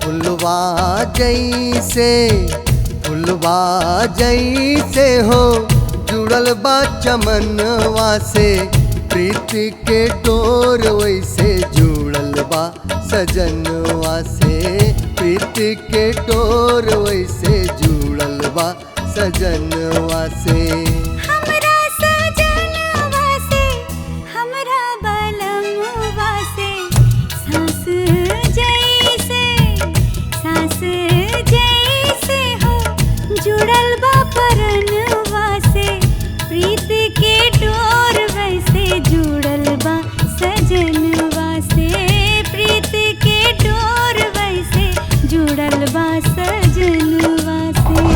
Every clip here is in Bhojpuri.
फुलवा जैसे फुलवा जैसे हो जुड़ल बा चमनवा से प्रीत के डोर वैसे जुड़ल बा सजनवा से प्रीत के डोर वैसे जुड़ल बा सजनवा से हमरा सजनवा से हमरा बलमवा से सांस जैसे हो जुड़ल बा परनवा से प्रीत के डोर वैसे जुड़ल बा सजनवा से प्रीत के डोर वैसे जुड़ल बा सजनवा से।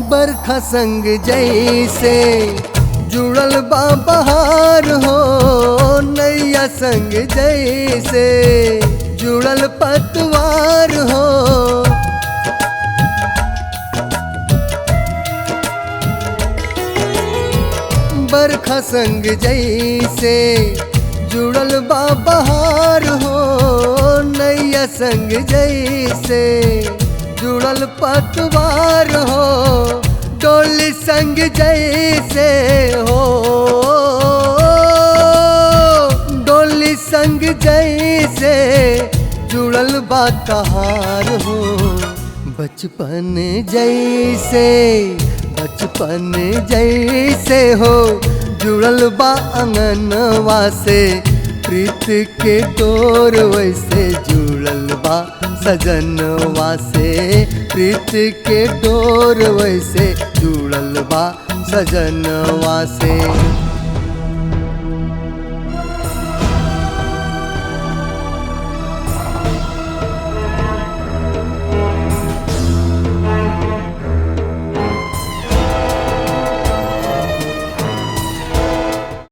बरखा संग जैसे जुड़ल बा बहार हो नैया संग जैसे जुड़ल पतवार हो बरखा संग जैसे जुड़ल बा बहार हो नैया संग जैसे जुड़ल पतवार हो डोली संग जैसे हो डोली संग जैसे जुड़ल बा कहार हो बचपन जैसे हो जुड़ल बा अंगनवा से प्रीत के डोर वैसे जुड़ल बा सजनवा से प्रीत के डोर वैसे जुड़ल बा सजनवा से।